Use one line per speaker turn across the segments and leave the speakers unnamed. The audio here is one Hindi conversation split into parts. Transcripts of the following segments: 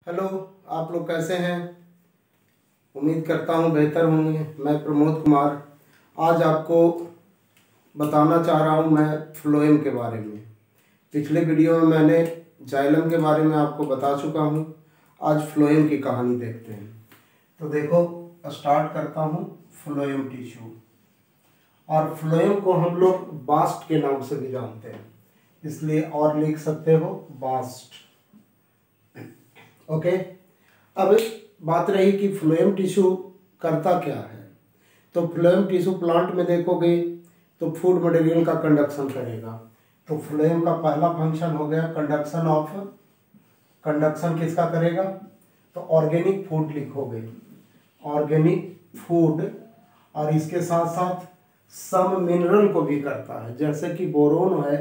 हेलो, आप लोग कैसे हैं। उम्मीद करता हूँ बेहतर होंगे। मैं प्रमोद कुमार आज आपको बताना चाह रहा हूँ मैं फ्लोएम के बारे में। पिछले वीडियो में मैंने जाइलम के बारे में आपको बता चुका हूँ। आज फ्लोएम की कहानी देखते हैं। तो देखो, स्टार्ट करता हूँ फ्लोएम टिश्यू। और फ्लोएम को हम लोग बास्ट के नाम से भी जानते हैं, इसलिए और लिख सकते हो बास्ट। ओके। अब बात रही कि फ्लोएम टिश्यू करता क्या है। तो फ्लोएम टिश्यू प्लांट में देखोगे तो फूड मटेरियल का कंडक्शन करेगा। तो फ्लोएम का पहला फंक्शन हो गया कंडक्शन ऑफ। कंडक्शन किसका करेगा? तो ऑर्गेनिक फूड लिखोगे, ऑर्गेनिक फूड। और इसके साथ साथ सम मिनरल को भी करता है, जैसे कि बोरोन है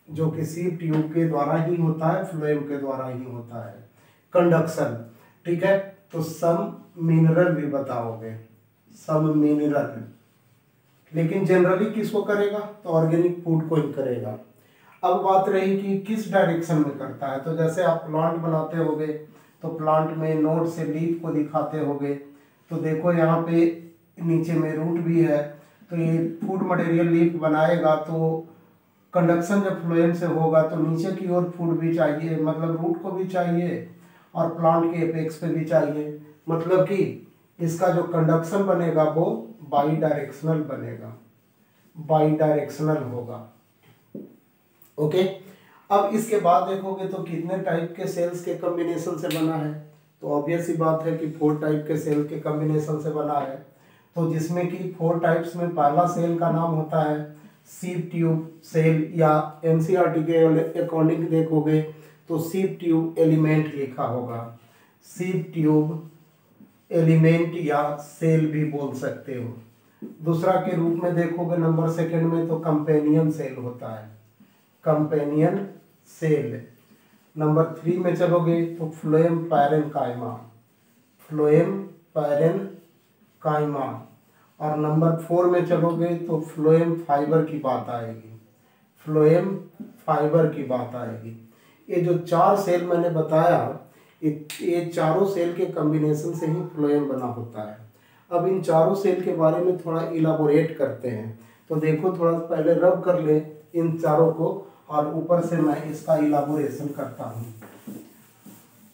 जो कि सीव ट्यूब के द्वारा ही होता है, फ्लोएम के द्वारा ही होता है कंडक्शन। ठीक है, तो सम मिनरल भी बताओगे, सम मिनरल। लेकिन जनरली किसको करेगा? तो ऑर्गेनिक फूड को ही करेगा। अब बात रही कि किस डायरेक्शन में करता है। तो जैसे आप प्लांट बनाते होगे तो प्लांट में नोड से लीफ को दिखाते होगे। तो देखो यहाँ पे नीचे में रूट भी है, तो ये फूड मटेरियल लीफ बनाएगा। तो कंडक्शन जब फ्लोएम से होगा तो नीचे की ओर फूड भी चाहिए, मतलब रूट को भी चाहिए और प्लांट के एपेक्स पे भी चाहिए। मतलब कि इसका जो कंडक्शन बनेगा वो बाई डायरेक्शनल बनेगा, बाई डायरेक्शनल होगा। ओके। अब इसके बाद देखोगे तो कितने टाइप के सेल्स के कॉम्बिनेशन से बना है। तो ऑब्वियस ही बात है कि 4 टाइप के सेल के कॉम्बिनेशन से बना है। तो जिसमें कि 4 टाइप्स में पहला सेल का नाम होता है सीव ट्यूब सेल, या एनसीईआरटी के अकॉर्डिंग देखोगे तो सीव ट्यूब एलिमेंट लिखा होगा। सीव ट्यूब एलिमेंट या सेल भी बोल सकते हो। दूसरा के रूप में देखोगे नंबर सेकंड में तो कंपेनियन सेल होता है, कंपेनियन सेल। नंबर 3 में चलोगे तो फ्लोएम पैरेनकाइमा, फ्लोएम पैरेनकाइमा। और नंबर 4 में चलोगे तो फ्लोएम फाइबर की बात आएगी, फ्लोएम फाइबर की बात आएगी। ये जो 4 सेल मैंने बताया, ये चारों सेल के कॉम्बिनेशन से ही फ्लोएम बना होता है। अब इन चारों सेल के बारे में थोड़ा इलाबोरेट करते हैं। तो देखो, थोड़ा पहले रब कर ले इन चारों को और ऊपर से मैं इसका इलाबोरेशन करता हूँ।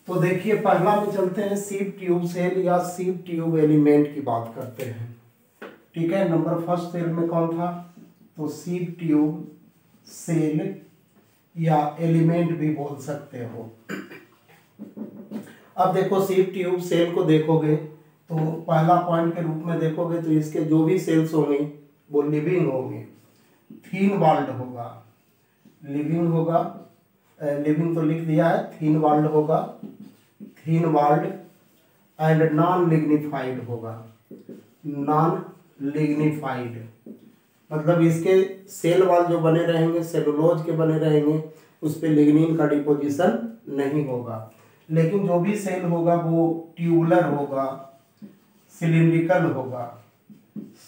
तो देखिए, पहला में चलते हैं सीव ट्यूब सेल या सीव ट्यूब एलिमेंट की बात करते हैं। ठीक है, नंबर फर्स्ट सेल में कौन था? तो सीव ट्यूब सेल या एलिमेंट भी बोल सकते हो। अब देखो, सीव ट्यूब सेल को देखोगे तो पहला पॉइंट के रूप में देखोगे तो इसके जो भी सेल्स होंगे वो लिविंग होंगे, थीन वॉल्ड होगा, लिविंग होगा। लिविंग तो लिख दिया है, थीन वॉल्ड होगा, थीन वॉल्ड एंड नॉन लिग्निफाइड होगा, नॉन लिग्निफाइड। मतलब इसके सेल वॉल जो बने रहेंगे सेलुलोज के बने रहेंगे, उस पर लिग्निन का डिपोजिशन नहीं होगा। लेकिन जो भी सेल होगा वो ट्यूबुलर होगा, सिलिंड्रिकल होगा,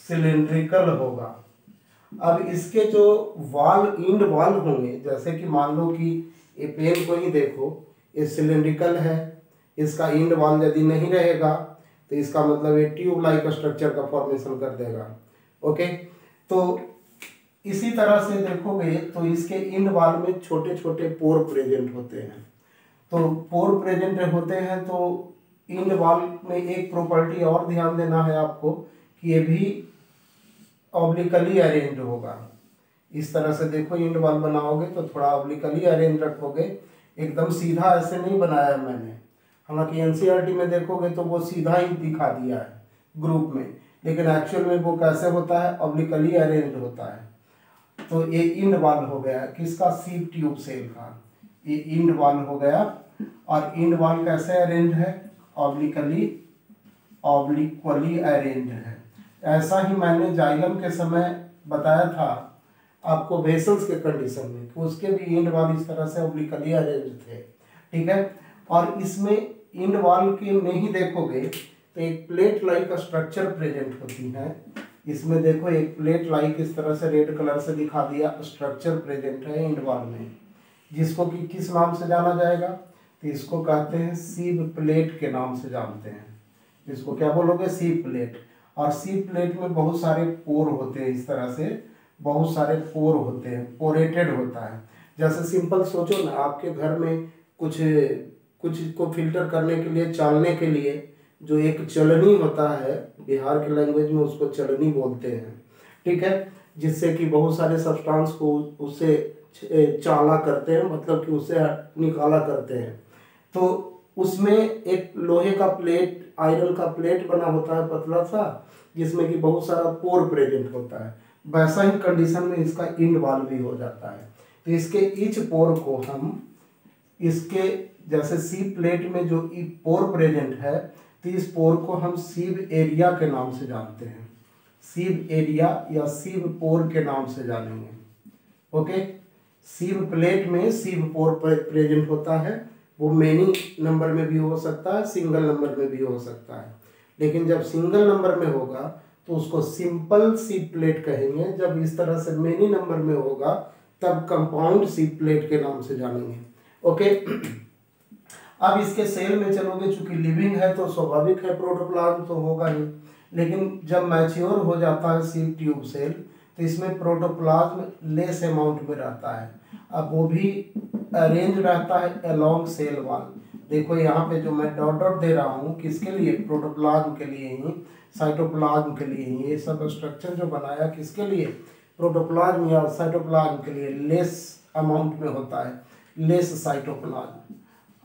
सिलिंड्रिकल होगा। अब इसके जो वॉल, इंड वॉल होंगे, जैसे कि मान लो कि ये पेन को ही देखो, ये सिलिंड्रिकल है, इसका इंड वॉल यदि नहीं रहेगा तो इसका मतलब ये ट्यूब लाइक स्ट्रक्चर का फॉर्मेशन कर देगा। ओके। तो इसी तरह से देखोगे तो इसके इंड वॉल में छोटे छोटे पोर प्रेजेंट होते हैं। तो पोर प्रेजेंट होते हैं तो इंड वॉल में एक प्रॉपर्टी और ध्यान देना है आपको कि ये भी ऑब्लिकली अरेंज होगा। इस तरह से देखो, इंड वॉल बनाओगे तो थोड़ा ऑब्लिकली अरेंज रखोगे, एकदम सीधा ऐसे नहीं बनाया है मैंने। हालांकि एनसीईआरटी में देखोगे तो वो सीधा ही दिखा दिया है ग्रुप में, लेकिन एक्चुअल में वो कैसे होता है? ऑब्लिकली अरेंज होता है। तो ये इंड वॉल हो गया किसका? सीव ट्यूब सेल का, ये इंड वॉल हो गया। और इंड वॉल कैसे अरेंज है? ऑब्लिकली, ऑब्लिक्वली अरेंज है। ऐसा ही मैंने जाइलम के समय बताया था आपको वेसल्स के कंडीशन में, तो उसके भी इंड वॉल इस तरह से ऑब्लिकली अरेंज थे। ठीक है। और इसमें इंड वॉल के में ही देखोगे तो एक प्लेट लाइक स्ट्रक्चर प्रेजेंट होती है। इसमें देखो, एक प्लेट लाइक इस तरह से रेड कलर से दिखा दिया स्ट्रक्चर प्रेजेंट है इंड वॉल में, जिसको कि किस नाम से जाना जाएगा? तो इसको कहते हैं सीव प्लेट के नाम से जानते हैं। इसको क्या बोलोगे? सीव प्लेट। और सीव प्लेट में बहुत सारे पोर होते हैं, इस तरह से बहुत सारे पोर होते हैं, पोरेटेड होता है। जैसे सिंपल सोचो ना, आपके घर में कुछ कुछ को फिल्टर करने के लिए, चालने के लिए जो एक चलनी होता है, बिहार के लैंग्वेज में उसको चलनी बोलते हैं, ठीक है, जिससे कि बहुत सारे सब्सटेंस को उससे चाला करते हैं, मतलब कि उससे निकाला करते हैं। तो उसमें एक लोहे का प्लेट, आयरन का प्लेट बना होता है पतला सा, जिसमें कि बहुत सारा पोर प्रेजेंट होता है। वैसा ही कंडीशन में इसका इंड वाल भी हो जाता है। तो इसके ईच पोर को हम, इसके जैसे सीव प्लेट में जो पोर प्रेजेंट है, तो इस पोर को हम सीव एरिया के नाम से जानते हैं। सीव एरिया या सीव पोर के नाम से जानेंगे। ओके, सीव प्लेट में सीव पोर प्रेजेंट होता है। वो मेनी नंबर में भी हो सकता है, सिंगल नंबर में भी हो सकता है। लेकिन जब सिंगल नंबर में होगा तो उसको सिंपल सीव प्लेट कहेंगे। जब इस तरह से मेनी नंबर में होगा तब कंपाउंड सीव प्लेट के नाम से जानेंगे। ओके, अब इसके सेल में चलोगे, चूंकि लिविंग है तो स्वाभाविक है प्रोटोप्लाज्म तो होगा ही। लेकिन जब मैच्योर हो जाता है सीव ट्यूब सेल, तो इसमें प्रोटोप्लाज्म लेस अमाउंट में रहता है। अब वो भी अरेंज रहता है अलोंग सेल वॉल। देखो यहाँ पे जो मैं डॉट डॉट दे रहा हूँ, किसके लिए? प्रोटोप्लाज्म के लिए ही, साइटोप्लाज्म के लिए ही। ये सब स्ट्रक्चर जो बनाया किसके लिए? प्रोटोप्लाज्म या साइटोप्लाज्म के लिए। लेस अमाउंट में होता है, लेस साइटोप्लाज्म।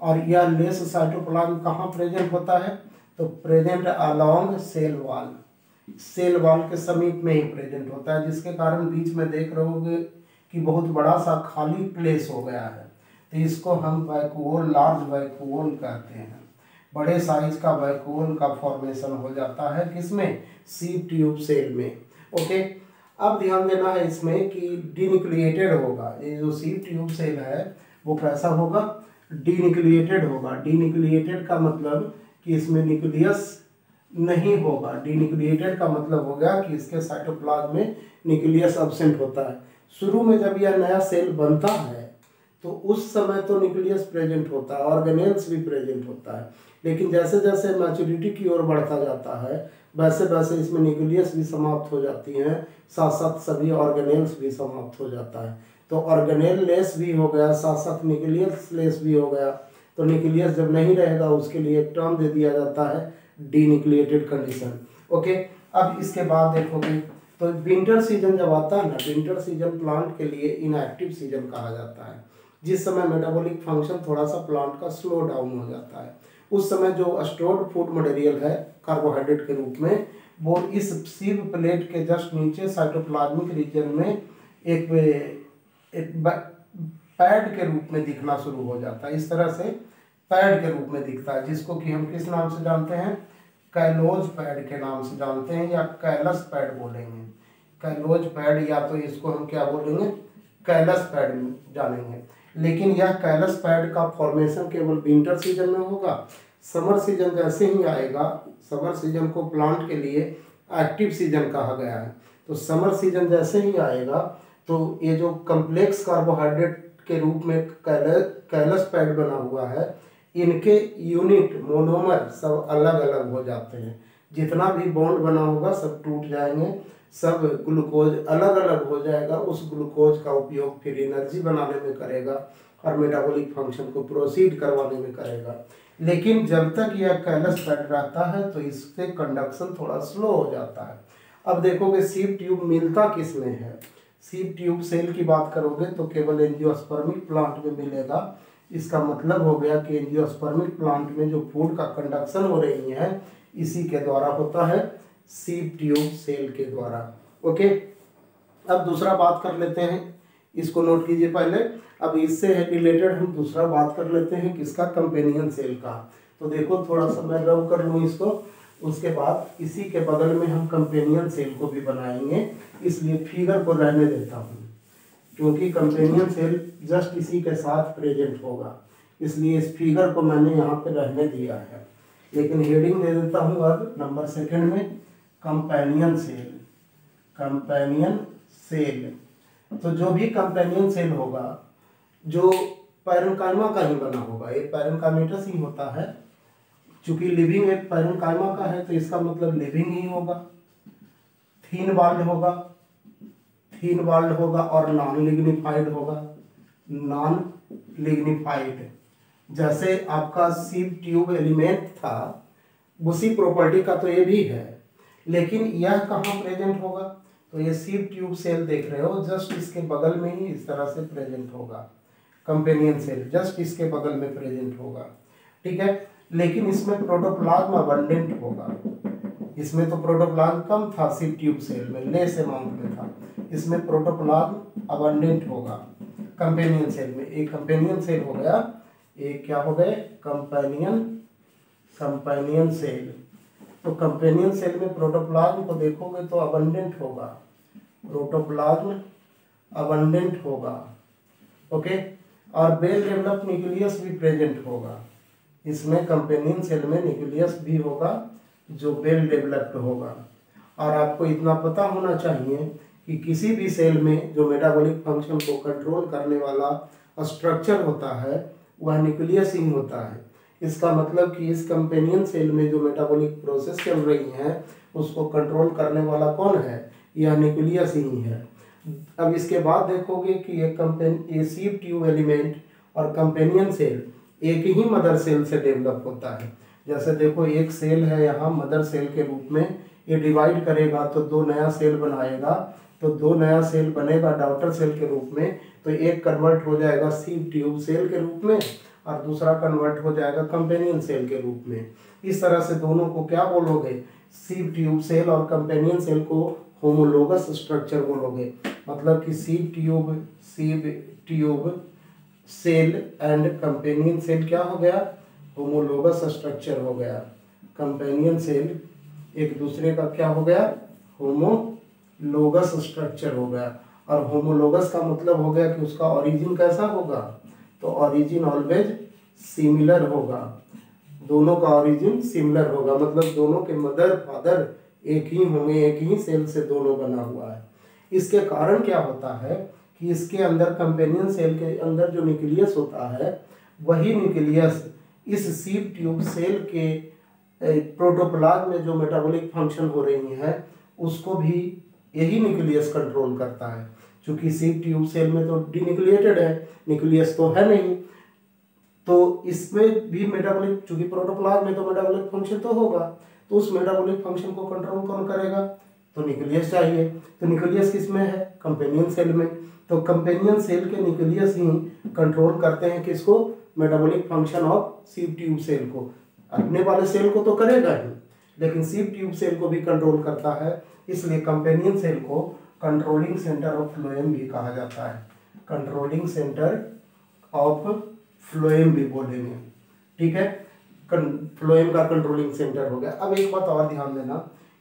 और यह लेस साइटोप्लाज्म कहाँ प्रेजेंट होता है? तो present along cell wall, cell wall के समीप में ही प्रेजेंट होता है, जिसके कारण बीच में देख रहोगे कि बहुत बड़ा सा खाली प्लेस हो गया है। तो इसको हम वैक्यूल, लार्ज वैक्यूल कहते हैं। बड़े साइज का वैक्यूल का फॉर्मेशन हो जाता है किसमें? सीव ट्यूब सेल में। ओके, अब ध्यान देना है इसमें कि डीन्यूक्लिएटेड होगा। ये जो सीव ट्यूब सेल है वो कैसा होगा? डीन्यूक्लिएटेड होगा। डीन्यूक्लिएटेड का मतलब कि इसमें न्यूक्लियस नहीं होगा। डीन्यूक्लिएटेड का मतलब हो गया कि इसके साइटोप्लाज्म में न्यूक्लियस एब्सेंट होता है। शुरू में जब यह नया सेल बनता है तो उस समय तो न्यूक्लियस प्रेजेंट होता है, ऑर्गेनेल्स भी प्रेजेंट होता है। लेकिन जैसे जैसे मैच्योरिटी की ओर बढ़ता जाता है वैसे वैसे इसमें न्यूक्लियस भी समाप्त हो जाती हैं, साथ साथ सभी ऑर्गेनेल्स भी समाप्त हो जाता है। तो ऑर्गेनेल लेस भी हो गया, साथ साथ न्यूक्लियस लेस भी हो गया। तो न्यूक्लियस जब नहीं रहेगा उसके लिए एक टर्म दे दिया जाता है डीन्यूक्लिएटेड कंडीशन। ओके, अब इसके बाद देखोगे तो विंटर सीजन जब आता है ना, विंटर सीजन प्लांट के लिए इनएक्टिव सीजन कहा जाता है, जिस समय मेटाबॉलिक फंक्शन थोड़ा सा प्लांट का स्लो डाउन हो जाता है। उस समय जो स्टोर्ड फूड मटेरियल है कार्बोहाइड्रेट के रूप में, वो इस सीव प्लेट के जस्ट नीचे साइटोप्लाज्मिक रीजन में एक पैड के रूप में दिखना शुरू हो जाता है। इस तरह से पैड के रूप में दिखता है, जिसको कि हम किस नाम से जानते हैं? कैलोज पैड के नाम से जानते हैं, या कैलस पैड बोलेंगे। कैलोज पैड, या तो इसको हम क्या बोलेंगे? कैलस पैड जानेंगे। लेकिन यह कैलस पैड का फॉर्मेशन केवल विंटर सीजन में होगा। समर सीजन जैसे ही आएगा, समर सीजन को प्लांट के लिए एक्टिव सीजन कहा गया है, तो समर सीजन जैसे ही आएगा तो ये जो कम्प्लेक्स कार्बोहाइड्रेट के रूप में कैलस पैड बना हुआ है, इनके यूनिट मोनोमर सब अलग अलग हो जाते हैं। जितना भी बॉन्ड बना होगा सब टूट जाएंगे, सब ग्लूकोज अलग अलग हो जाएगा। उस ग्लूकोज का उपयोग फिर एनर्जी बनाने में करेगा और मेटाबॉलिक फंक्शन को प्रोसीड करवाने में करेगा। लेकिन जब तक यह कैलस पैड रहता है तो इससे कंडक्शन थोड़ा स्लो हो जाता है। अब देखोगे सीव ट्यूब मिलता किस में है? सीव ट्यूब सेल की बात करोगे तो केवल एंजियोस्पर्मिक प्लांट में मिलेगा। इसका मतलब हो गया कि एंजियोस्पर्मिक प्लांट में जो फूड का कंडक्शन हो रही है इसी के द्वारा होता है, सीव ट्यूब सेल के द्वारा। ओके, अब दूसरा बात कर लेते हैं, इसको नोट कीजिए पहले। अब इससे रिलेटेड हम दूसरा बात कर लेते हैं किसका? कंपेनियन सेल का। तो देखो थोड़ा सा मैं रब कर लूँ इसको, उसके बाद इसी के बगल में हम कंपेनियन सेल को भी बनाएंगे। इसलिए फिगर को रहने देता हूँ क्योंकि कंपेनियन सेल जस्ट इसी के साथ प्रेजेंट होगा, इसलिए इस फिगर को मैंने यहाँ पे रहने दिया है। लेकिन हेडिंग दे देता हूँ अब नंबर सेकंड में, कंपेनियन सेल। कंपेनियन सेल, तो जो भी कंपेनियन सेल होगा, जो पैरेन्काइमा का ही बना होगा, ये पैरेन्काइमेटस ही होता है। चूंकि लिविंग एक पैरेन्काइमा का है तो इसका मतलब लिविंग ही होगा। थीन वाल्ड होगा और नॉन लिग्निफाइड होगा, नॉन लिग्निफाइड। जैसे आपका सीप ट्यूब एलिमेंट था, उसी प्रॉपर्टी का तो ये भी है, लेकिन यह कहाँ प्रेजेंट होगा? तो ये सीप ट्यूब सेल देख रहे हो, जस्ट इसके बगल में ही इस तरह से प्रेजेंट होगा। कंपेनियन सेल जस्ट इसके बगल में प्रेजेंट होगा, ठीक है। लेकिन इसमें प्रोटोप्लाज्म अबंडेंट होगा। इसमें तो प्रोटोप्लाज्म कम था सीप ट्यूब सेल में, लेस अमाउंट में था। इसमें प्रोटोप्लाज्म अबंडेंट होगा कंपेनियन सेल में। एक कंपेनियन सेल हो गया, एक क्या हो गए? Companion cell. तो कंपेनियन सेल में प्रोटोप्लाज्म को देखोगे तो अबंडेंट होगा, प्रोटोप्लाज्म अबंडेंट होगा, ओके। और वेल डेवलप्ड न्यूक्लियस भी प्रेजेंट होगा। इसमें कंपेनियन सेल में न्यूक्लियस भी होगा जो वेल डेवलप्ड होगा। और आपको इतना पता होना चाहिए कि किसी भी सेल में जो मेटाबॉलिक फंक्शन को कंट्रोल करने वाला स्ट्रक्चर होता है वह न्यूक्लियस ही होता है। इसका मतलब कि इस कंपेनियन सेल में जो मेटाबॉलिक प्रोसेस चल रही है उसको कंट्रोल करने वाला कौन है? यह न्यूक्लियस ही है। अब इसके बाद देखोगे कि ये सीप ट्यूब एलिमेंट और कंपेनियन सेल एक ही मदर सेल से डेवलप होता है। जैसे देखो एक सेल है यहाँ मदर सेल के रूप में, ये डिवाइड करेगा तो दो नया सेल बनाएगा, तो दो नया सेल बनेगा डॉटर सेल के रूप में, तो एक कन्वर्ट हो जाएगा सीप ट्यूब सेल के रूप में और दूसरा कन्वर्ट हो जाएगा कंपेनियन सेल के रूप में। इस तरह से दोनों को क्या बोलोगे? सीप ट्यूब सेल और कंपेनियन सेल को होमोलोगस स्ट्रक्चर बोलोगे। मतलब कि sieve tube cell and companion cell क्या हो गया? होमोलोगस स्ट्रक्चर हो गया। कंपेनियन सेल एक दूसरे का क्या हो गया? होमोलोगस स्ट्रक्चर हो गया। और होमोलोगस का मतलब हो गया कि उसका ओरिजिन कैसा होगा? तो ओरिजिन ऑलवेज सिमिलर होगा। दोनों का ओरिजिन सिमिलर होगा, मतलब दोनों के मदर फादर एक ही होंगे, एक ही सेल से दोनों बना हुआ है। इसके कारण क्या होता है कि इसके अंदर कंपेनियन सेल के अंदर जो न्यूक्लियस होता है वही न्यूक्लियस इस सीप ट्यूब सेल के प्रोटोप्लाज्म में जो मेटाबॉलिक फंक्शन हो रही है उसको भी यही न्यूक्लियस कंट्रोल करता है। क्योंकि सीप ट्यूब सेल में तो डिन्यूक्लिएटेड है, न्यूक्लियस तो है नहीं, तो इसमें भी मेटाबॉलिक, चूंकि प्रोटोप्लाज्म में तो मेटाबॉलिक फंक्शन तो होगा, तो उस मेटाबॉलिक फंक्शन को कंट्रोल कौन करेगा? तो न्यूक्लियस चाहिए। तो न्यूक्लियस किस में है? कंपेनियन सेल में। तो कंपेनियन सेल के न्यूक्लियस ही कंट्रोल करते हैं किसको? Metabolic function of sieve tube cell को। अपने वाले सेल को तो करेगा ही, लेकिन सीप ट्यूब सेल को भी कंट्रोल करता है। इसलिए कंपेनियन सेल को कंट्रोलिंग सेंटर ऑफ फ्लोएम भी कहा जाता है। कंट्रोलिंग सेंटर ऑफ फ्लोएम भी बोलेंगे, ठीक है। फ्लोएम का कंट्रोलिंग सेंटर हो गया। अब एक बात और ध्यान देना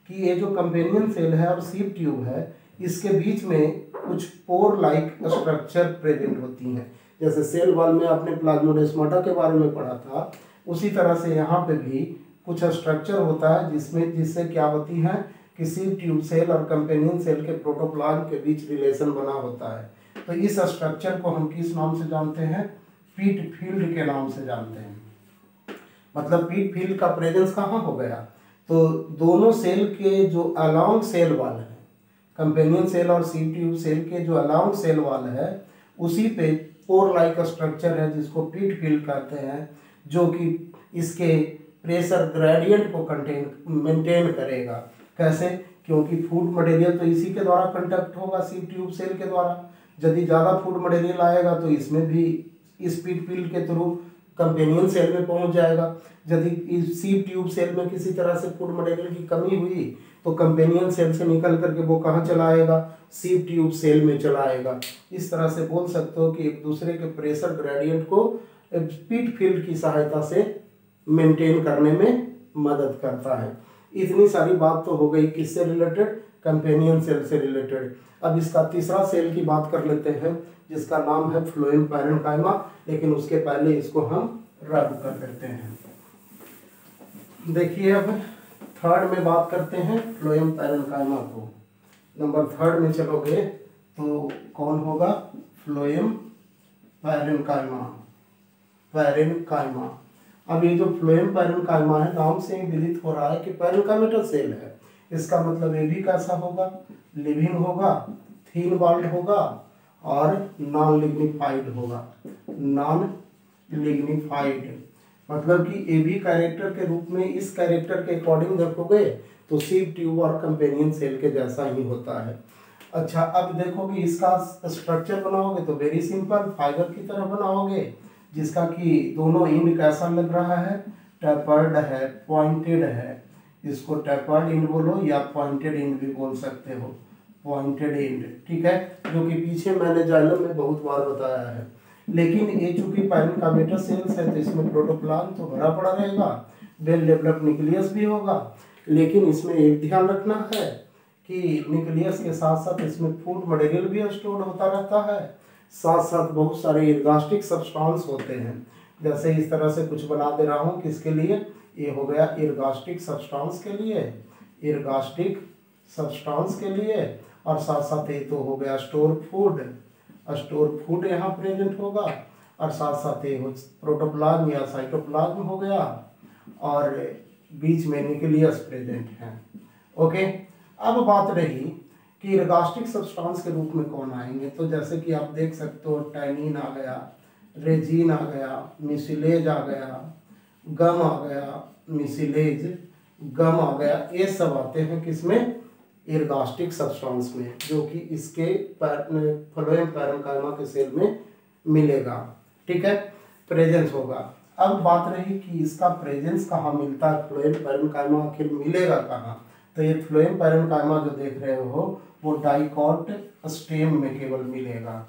कि ये जो कंपेनियन सेल है और सीप ट्यूब है, इसके बीच में कुछ पोर लाइक स्ट्रक्चर प्रेजेंट होती हैं। जैसे सेल वॉल में आपने प्लाज्मोडेस्माटा के बारे में पढ़ा था, उसी तरह से यहाँ पे भी कुछ स्ट्रक्चर होता है जिससे क्या होती है कि सीप ट्यूब सेल और कंपेनियन सेल के प्रोटोप्लाज्म के बीच रिलेशन बना होता है। तो इस स्ट्रक्चर को हम किस नाम से जानते हैं? पीट फील्ड के नाम से जानते हैं। मतलब पीट फील्ड का प्रेजेंस कहाँ हो गया? तो दोनों सेल के जो अलोंग सेल वाल है, कंपेनियन सेल और सीप ट्यूब सेल के जो अलोंग सेल वाल है, उसी पे पोर लाइक स्ट्रक्चर है जिसको पीट फील्ड कहते हैं, जो कि इसके प्रेशर ग्रेडियंट को मेंटेन करेगा। कैसे? क्योंकि फूड मटेरियल तो इसी के द्वारा कंडक्ट होगा, सीप ट्यूब सेल के द्वारा। यदि ज़्यादा फूड मटेरियल आएगा तो इसमें भी इस पीट फील्ड के थ्रू कंपेनियन सेल में पहुंच जाएगा। यदि इस सीप ट्यूब सेल में किसी तरह से फूड मटेरियल की कमी हुई तो कंपेनियन सेल से निकल करके वो कहाँ चला आएगा? सीप ट्यूब सेल में चला आएगा। इस तरह से बोल सकते हो कि एक दूसरे के प्रेशर ग्रेडियंट को पीट फील्ड की सहायता से मेंटेन करने में मदद करता है। इतनी सारी बात तो हो गई किससे रिलेटेड? कंपेनियन सेल से रिलेटेड। अब इसका तीसरा सेल की बात कर लेते हैं जिसका नाम है फ्लोएम पैरेन्काइमा, लेकिन उसके पहले इसको हम रद्द कर देते हैं। देखिए अब थर्ड में बात करते हैं फ्लोएम पैरेन्काइमा को। नंबर थर्ड में चलोगे तो कौन होगा? Phloem parenchyma. पैरेन्काइमा। अब ये जो फ्लोएम पैरेन्काइमा है, नाम से ही विदित हो रहा है कि पैरेन्काइमेटल सेल है। इसका मतलब ये भी कैसा होगा, लिविंग होगा, थीन वॉल्ड होगा और नॉन लिग्निफाइड होगा। नॉन लिग्निफाइड मतलब कि ए बी कैरेक्टर के रूप में इस कैरेक्टर के अकॉर्डिंग देखोगे तो सीव ट्यूब और कंपेनियन सेल के जैसा ही होता है। अच्छा, अब देखोगे इसका स्ट्रक्चर बनाओगे तो वेरी सिंपल, फाइबर की तरह बनाओगे, जिसका कि दोनों एंड कैसा लग रहा है, टैपर्ड है, पॉइंटेड है। इसको टैपर्ड एंड बोलो या पॉइंटेड एंड भी बोल सकते हो, पॉइंटेड एंड, ठीक है, जो कि पीछे मैंने जाइलम में बहुत बार बताया है। लेकिन ये चूंकि पैरेन्काइमेटल सेल्स है तो इसमें प्रोटोप्लाज्म तो भरा पड़ा रहेगा, वेल डेवलप्ड न्यूक्लियस भी होगा। लेकिन इसमें एक ध्यान रखना है कि न्यूक्लियस के साथ साथ इसमें फूड मटेरियल भी स्टोर होता रहता है, साथ साथ बहुत सारे इर्गास्टिक सब्सटेंस होते हैं। जैसे इस तरह से कुछ बना दे रहा हूँ, किसके लिए, ये हो गया इर्गास्टिक सब्सटेंस के लिए, इर्गास्टिक सब्सटेंस के लिए, और साथ साथ ये तो हो गया स्टोर फूड यहाँ प्रेजेंट होगा, और साथ साथ ये प्रोटोप्लाज्म या साइटोप्लाज्म हो गया, और बीच में न्यूक्लियस प्रेजेंट है। ओके, अब बात रही कि इर्गास्टिक सब्सटेंस के रूप में कौन आएंगे, तो जैसे कि आप देख सकते हो टैनिन आ गया, रेजिन आ गया, मिसिलेज आ गया, गम आ गया, मिसिलेज, गम आ गया, ये सब आते हैं किसमें, इर्गास्टिक सब्सटेंस में, जो कि इसके फ्लोएम पैरेन्काइमा के सेल में मिलेगा, ठीक है, प्रेजेंस होगा। अब बात रही कि इसका प्रेजेंस कहाँ मिलता है, फ्लोएम पैरेन्काइमा आखिर मिलेगा कहाँ, तो ये फ्लोएम पैरेन्काइमा जो देख रहे हो वो डाइकॉट स्टेम में केवल मिलेगा,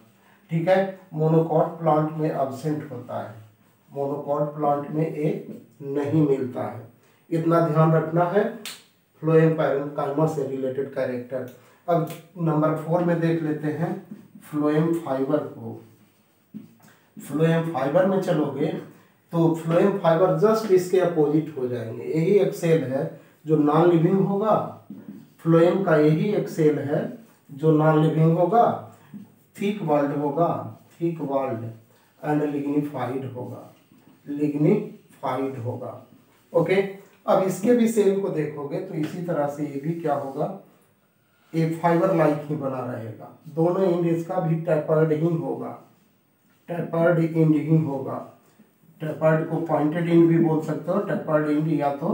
ठीक है, मोनोकॉट प्लांट में एब्सेंट होता है, मोनोकॉट प्लांट में एक नहीं मिलता है, इतना ध्यान रखना है फ्लोएम पैरेन्काइमा से रिलेटेड कैरेक्टर। अब नंबर 4 में देख लेते हैं फ्लोएम फाइबर को। फ्लोएम फाइबर में चलोगे तो फ्लोएम फाइबर जस्ट इसके अपोजिट हो जाएंगे, यही एक सेल है जो नॉन लिविंग होगा, फ्लोएम का यही एक सेल है जो नॉन लिविंग होगा, थिक वॉल्ड होगा, थिक वॉल्ड एंड लिग्निफाइड होगा, लिग्निफाइड होगा। ओके, अब इसके भी सेल को देखोगे तो इसी तरह से ये भी क्या होगा, एक फाइबर लाइक ही बना रहेगा, दोनों एंड इसका भी टैपर्ड ही होगा, टैपर्ड एंड ही होगा, टैपर्ड को पॉइंटेड एंड भी बोल सकते हो, टैपर्ड एंड या तो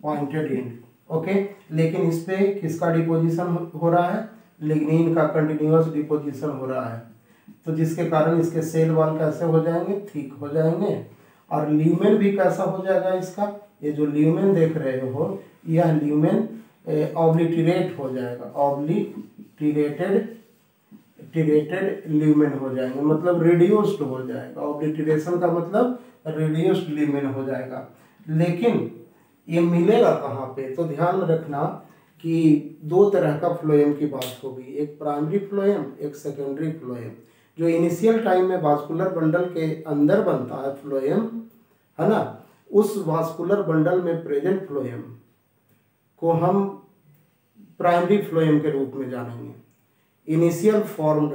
पॉइंटेड एंड। ओके, लेकिन इस पे किसका डिपोजिशन हो रहा है, लिग्निन का कंटिन्यूअस डिपोजिशन हो रहा है, तो जिसके कारण इसके सेल वॉल कैसे हो जाएंगे, थिक हो जाएंगे, और ल्यूमेन भी कैसा हो जाएगा इसका, ये जो ल्यूमेन देख रहे हो यह ल्यूमेन ऑब्लिटरेट हो जाएगा, ऑब्लिटरेटेड ल्यूमेन हो जाएंगे, मतलब रिड्यूस्ड हो जाएगा, ऑब्लिटरेशन का मतलब रिड्यूस्ड ल्यूमेन हो जाएगा। लेकिन ये मिलेगा कहाँ पे, तो ध्यान रखना कि दो तरह का फ्लोएम की बात होगी, एक प्राइमरी फ्लोएम, एक सेकेंडरी फ्लोएम। जो इनिशियल टाइम में वास्कुलर बंडल के अंदर बनता है फ्लोएम, है ना, उस वास्कुलर बंडल में प्रेजेंट फ्लोएम को हम प्राइमरी फ्लोएम के रूप में जानेंगे। इनिशियल फॉर्म्ड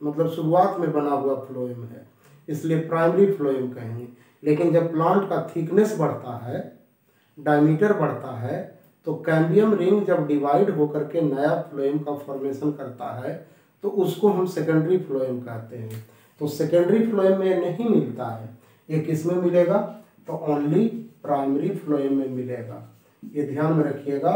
मतलब शुरुआत में बना हुआ फ्लोएम है, इसलिए प्राइमरी फ्लोएम कहेंगे। लेकिन जब प्लांट का थिकनेस बढ़ता है, डायमीटर बढ़ता है, तो कैम्बियम रिंग जब डिवाइड होकर के नया फ्लोएम का फॉर्मेशन करता है तो उसको हम सेकेंडरी फ्लोएम कहते हैं। तो सेकेंडरी फ्लोएम में नहीं मिलता है, ये किस में मिलेगा, तो ओनली प्राइमरी फ्लोएम में मिलेगा। ये ध्यान में रखिएगा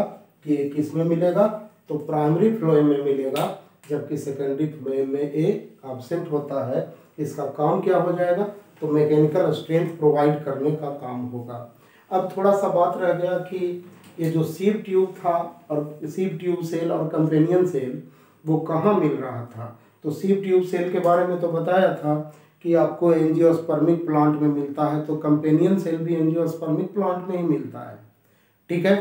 कि ये किस में मिलेगा, तो प्राइमरी फ्लोएम में मिलेगा, जबकि सेकेंडरी फ्लोएम में ये एब्सेंट होता है। इसका काम क्या हो जाएगा, तो मैकेनिकल स्ट्रेंथ प्रोवाइड करने का काम होगा। अब थोड़ा सा बात रह गया कि ये जो सीव ट्यूब था और सीव ट्यूब सेल और कंपेनियन सेल वो कहाँ मिल रहा था, तो सीव ट्यूब सेल के बारे में तो बताया था कि आपको एंजियोस्पर्मिक प्लांट में मिलता है, तो कंपेनियन सेल भी एंजियोस्पर्मिक प्लांट में ही मिलता है, ठीक है।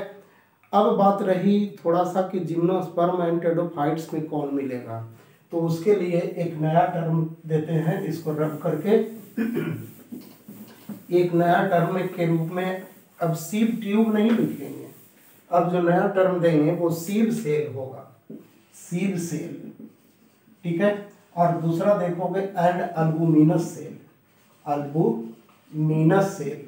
अब बात रही थोड़ा सा कि जिम्नोस्पर्म एंड टेडोफाइट्स में कौन मिलेगा, तो उसके लिए एक नया टर्म देते हैं, इसको रब करके एक नया टर्म के रूप में, अब सीव ट्यूब नहीं लिखेंगे, अब जो नया टर्म देंगे वो सीव सेल होगा, सीव सेल, ठीक है। और दूसरा देखोगे एंड अल्बुमिनस सेल, अल्बुमिनस मीनस सेल।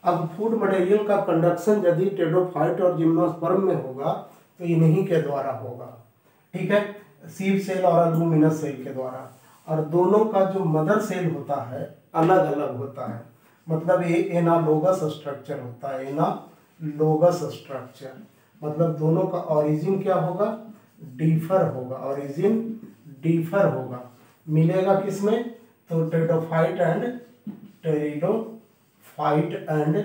अब फूड मटेरियल का कंडक्शन यदि टेरिडोफाइट और जिम्नोस्पर्म में होगा तो इन्हीं के द्वारा होगा, ठीक है, सीव सेल और अल्बुमिनस सेल के द्वारा। और दोनों का जो मदर सेल होता है अलग अलग होता है, मतलब ये एनालोगस स्ट्रक्चर होता है, एनालोगस स्ट्रक्चर, मतलब दोनों का ओरिजिन क्या होगा, डिफर होगा, ओरिजिन डिफर होगा। मिलेगा किसमें, तो टेरिडोफाइट एंड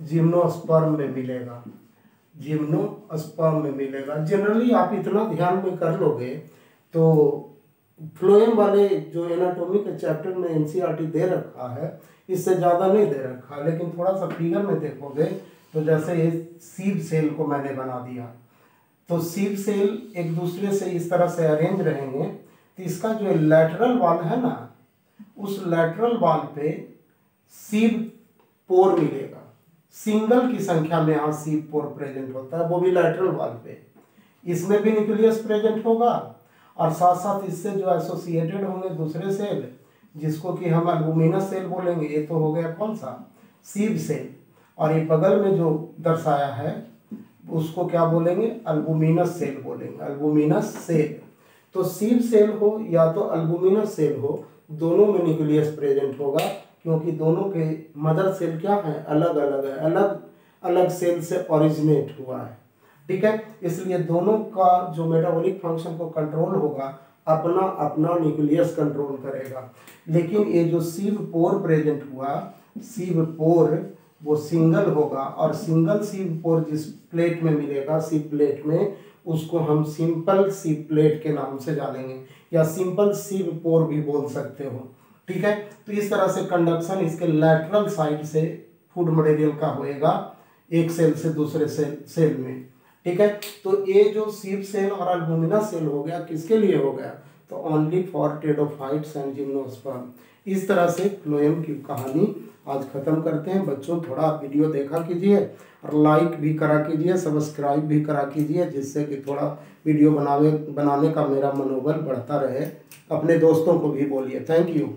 जिम्नोस्पर्म में मिलेगा, जिम्नोस्पर्म में मिलेगा। जनरली आप इतना ध्यान में कर लोगे तो फ्लोएम वाले जो एनाटॉमी के चैप्टर में एनसीईआरटी दे रखा है इससे ज़्यादा नहीं दे रखा, लेकिन थोड़ा सा फिगर में देखोगे तो जैसे ये सीव सेल को मैंने बना दिया, तो सीव सेल एक दूसरे से इस तरह से अरेंज रहेंगे, तो इसका जो लैटरल वॉल है ना, उस लैटरल वॉल पे सीव पोर मिलेगा। सिंगल की संख्या में यहाँ सीव पोर प्रेजेंट होता है, वो भी लैटरल वॉल पे। इसमें भी न्यूक्लियस प्रेजेंट होगा और साथ साथ इससे जो एसोसिएटेड होंगे दूसरे सेल, जिसको कि हम अल्बुमिनस सेल बोलेंगे, ये तो हो गया कौन सा, सीव सेल, और ये बगल में जो दर्शाया है उसको क्या बोलेंगे, अल्बुमिनस सेल बोलेंगे, अल्बुमिनस सेल। तो सीव सेल हो या तो अल्बुमिनस सेल हो, दोनों में न्यूक्लियस प्रेजेंट होगा, क्योंकि दोनों के मदर सेल क्या है, अलग अलग है, अलग अलग सेल से ओरिजिनेट हुआ है, ठीक है। इसलिए दोनों का जो मेटाबॉलिक फंक्शन को कंट्रोल होगा, अपना अपना न्यूक्लियस कंट्रोल करेगा। लेकिन ये जो सीव पोर प्रेजेंट हुआ, सीव पोर वो सिंगल होगा, और सिंगल सीव पोर जिस प्लेट में मिलेगा, सीव प्लेट में, उसको हम सिंपल सीव प्लेट के नाम से जानेंगे, या सिंपल सीव पोर भी बोल सकते हो, ठीक है। तो इस तरह से कंडक्शन इसके लैटरल साइड से फूड मटेरियल का होएगा एक सेल से दूसरे सेल में, ठीक है। तो ये जो सीव सेल और अल्बुमिनस सेल हो गया, किसके लिए हो गया, तो only for pteridophytes and gymnosperm. इस तरह से फ्लोएम की कहानी आज खत्म करते हैं। बच्चों थोड़ा वीडियो देखा कीजिए और लाइक भी करा कीजिए, सब्सक्राइब भी करा कीजिए, जिससे कि थोड़ा वीडियो बनाने का मेरा मनोबल बढ़ता रहे। अपने दोस्तों को भी बोलिए। Thank you.